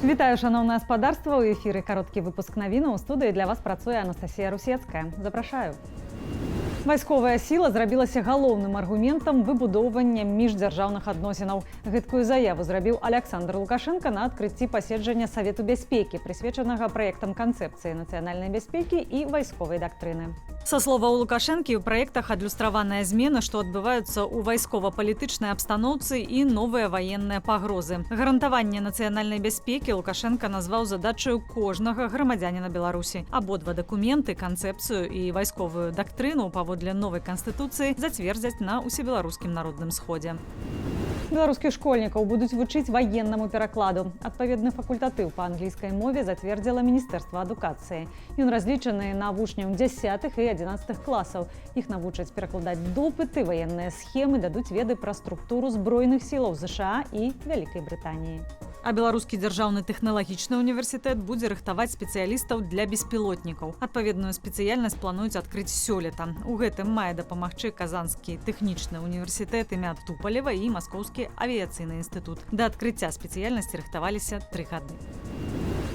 Вітаю, шановне гаспадарства. У эфіры кароткі выпуск навінаў. У студыі для вас працуе Анастасія Русецкая. Запрашаю. Вайсковая сіла зрабілася галоўным аргументам выбудоўвання міждзяржаўных адносінаў. Гэткую заяву зрабіў Александр Лукашенко на адкрыцці паседжання Савету бяспекі, прысвечанага праектам канцэпцыі нацыянальнай бяспекі і вайсковай дактрыны. Са словаў Лукашэнкі, у праектах адлюстраваныя змены, што адбываюцца ў вайскова-палітычнай абстаноўцы і новыя ваенныя пагрозы. Гарантаванне нацыянальнай бяспекі Лукашенко назваў задачаю кожнага грамадзяніна Беларусі. Абодва дакументы, канцэпцыю і вайсковую дактрыну паводле новай канстытуцыі зацвердзяць на ўсебеларускім народным сходзе. Беларускіх школьнікаў будуць вучыць ваеннаму перакладу. Адпаведны факультатыў па англійскай мове зацвердзіла Міністэрства адукацыі. Ён разлічаны на вучняў 10 і 11 класаў. Іх навучаць перакладаць допыты, ваенныя схемы, дадуць веды пра структуру збройных сілаў ЗША і Вялікай Брытаніі. А Беларускі дзяржаўны тэхналагічны універсітэт будзе рыхтаваць спецыялістаў для беспілотнікаў. Адпаведную спецыяльнасць плануюць адкрыць сёлета. У гэтым мае дапамагчы Казанскі тэхнічны універсітэт імя Тупалева і Маскоўскі авіяцыйны інстытут. Да адкрыцця спецыяльнасці рыхтаваліся 3 гады.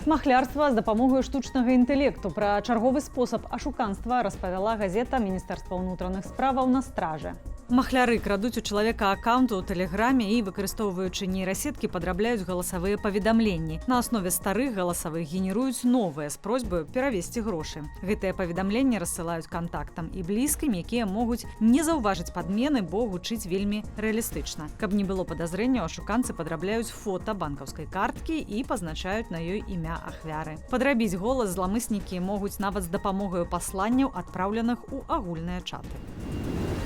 Махлярства з дапамогай штучнага інтэлекту. Пра чарговы спосаб ашуканства распавяла газета Міністэрства ўнутраных справаў на стражы. Махляры крадуць у чалавека аккаунту ў тэлеграме і, выкарыстоўваючы нейрасеткі, падрабляюць галасавыя паведамленні. На аснове старых галасавых генеруюць новыя з просьбай перавесці грошы. Гэтыя паведамленні рассылаюць кантактам і блізкім, якія могуць не заўважыць падмены, бо гучыць вельмі рэалістычна. Каб не было падазрэнняў, ашуканцы падрабляюць фота банкаўскай карткі і пазначаюць на ёй імя ахвяры. Падрабіць голас зламыснікі могуць нават з дапамогаю пасланняў, адпраўленых у агульныя чаты.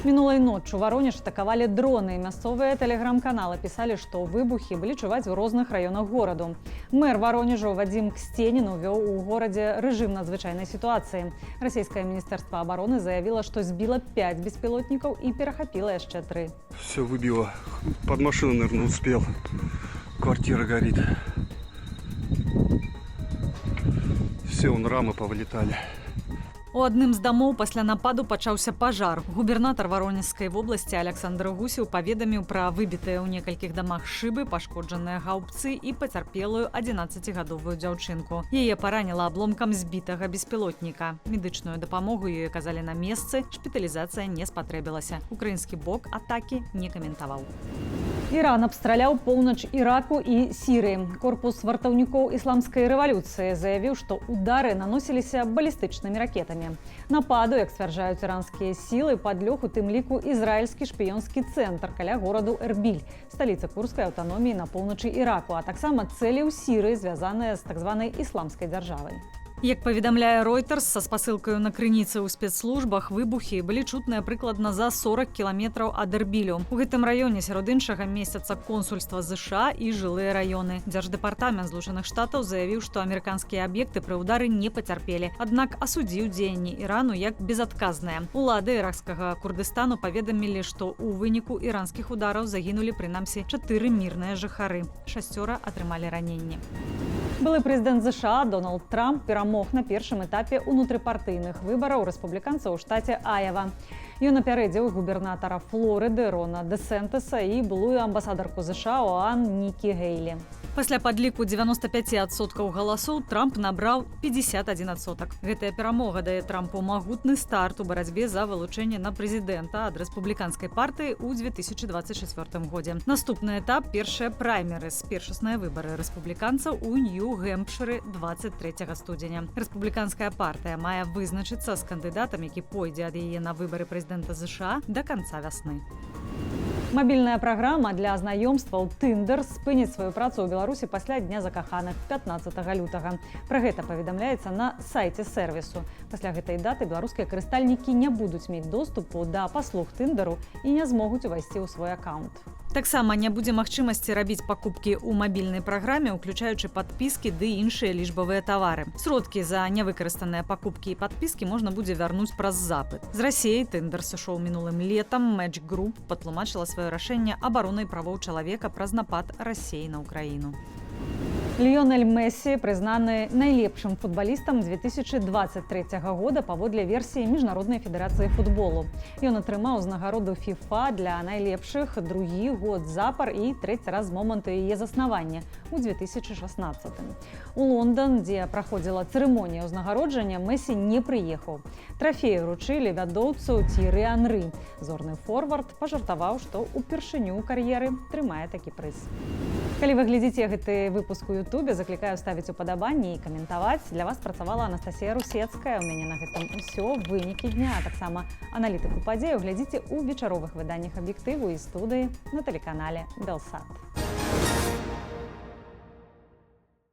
Мінулай ноччу Варонеж атакавалі дроны. Мясцовыя тэлеграм-каналы пісалі, што выбухі былі чуваць у розных раёнах гораду. Мэр Варонежа Вадзім Ксценін увёў у горадзе рэжым надзвычайнай сітуацыі. Расійскае міністэрства абароны заявіла, што збіла 5 беспілотнікаў і перахапіла яшчэ 3. Все выбило. Под машину, наверное, успел. Квартира горит. Все, рамы повылетали. У адным з дамоў пасля нападу пачаўся пажар. Губернатар Воронежскай вобласці Александр Гусеў паведаміў пра выбітыя ў некалькіх дамах шыбы, пашкоджаныя гаўбцы і пацярпелую 11гадовую дзяўчынку. Яе параніла абломкам збітага беспілотніка. Медычную дапамогу ёй аказалі на месцы, шпіталізацыя не спатрэбілася. Украінскі бок атакі не каментаваў. Іран абстраляў поўнач Іраку і Сірыі. Корпус вартаўнікоў ісламскай рэвалюцыі заявіў, што удары наносіліся балістычнымі ракетамі. Нападу, як сцвярджаюць іранскія сілы, падлёг у тым ліку ізраільскі шпіёнскі цэнтр каля гораду Эрбіль, сталіцы курдскай аўтаноміі на поўначы Іраку, а таксама цэлі ў Сірыі, звязаныя з так званай ісламскай дзяржавай. Як паведамляе Reuters, са спасылкаю на крыніцы ў спецслужбах, выбухі былі чутныя прыкладна за 40 кіламетраў ад Эрбілю. У гэтым раёне сярод іншага месяцца консульства ЗША і жылыя раёны. Дзярждэпартамент Злучаных Штатаў заявіў, што амерыканскія аб'екты пры ўдары не пацярпелі, аднак асудзіў дзеянні Ірану як безадказныя. Улады іракскага Курдыстану паведамілі, што ў выніку іранскіх удараў загінулі прынамсі 4 мірныя жыхары. 6 атрымалі раненні. Былы прэзідэнт ЗША Дональд Трамп перамог на першым этапе ўнутрыпартыйных выбараў рэспубліканцаў у штаце Аева. Ён апярэдзіў губернатара Флорыды Рона Дэсэнтыса і былую амбасадарку ЗША ОАН Нікі Гейлі. Пасля падліку 95% галасоў Трамп набраў 51%. Гэтая перамога дае Трампу магутны старт у барацьбе за вылучэнне на прэзідэнта ад рэспубліканскай партыі ў 2024 годзе. Наступны этап – першыя праймерыз, першасныя выбары рэспубліканцаў у Нью-Гэмпшыры 23 студзеня. Рэспубліканская партыя мае вызначыцца з кандыдатам, які пойдзе ад яе на выбары прэзідэнта ЗША да канца вясны. Мабільная праграма для знаёмстваў Tinder спыніць сваю працу ў Беларусі пасля Дня закаханых 15 лютага. Пра гэта паведамляецца на сайце сэрвісу. Пасля гэтай даты беларускія карыстальнікі не будуць мець доступу да паслуг Тіндеру і не змогуць увайсці ў свой аккаунт. Таксама не будзе магчымасці рабіць пакупкі ў мабільнай праграме, уключаючы падпіскі ды іншыя лічбавыя тавары. Сродкі за нявыкарыстаныя пакупкі і падпіскі можна будзе вярнуць праз запыт. З Расіяй Tinder сышоў мінулым летам. Match Group патлумачыла сваё рашэнне абаронай правоў чалавека праз напад Расіі на Украіну. Ліёнель Мессі прызнаны найлепшым футбалістам 2023 года паводле версіі міжнароднай федэрацыі футболу. Ён атрымаў узнагароду FIFA для найлепшых другі год запар і трэці раз з моманту яе заснавання у 2016. У Лондан, дзе праходзіла цырымонія ўзнагароджання, Мессі не прыехаў. Трафеі ўручылі вядоўцу Т'еры Анры. Зорны форвард пажартаваў, што ўпершыню ў кар'еры трымае такі прыз. Калі вы глядзіце гэты выпуск у Ютубе, заклікаю ставіць упадабанні і каментаваць. Для вас працавала Анастасія Русецкая. У мяне на гэтым усё. Вынікі дня, а таксама аналітыку падзеяў глядзіце ў вечаровых выданнях аб'ектыву і студыі на тэлеканале Белсат.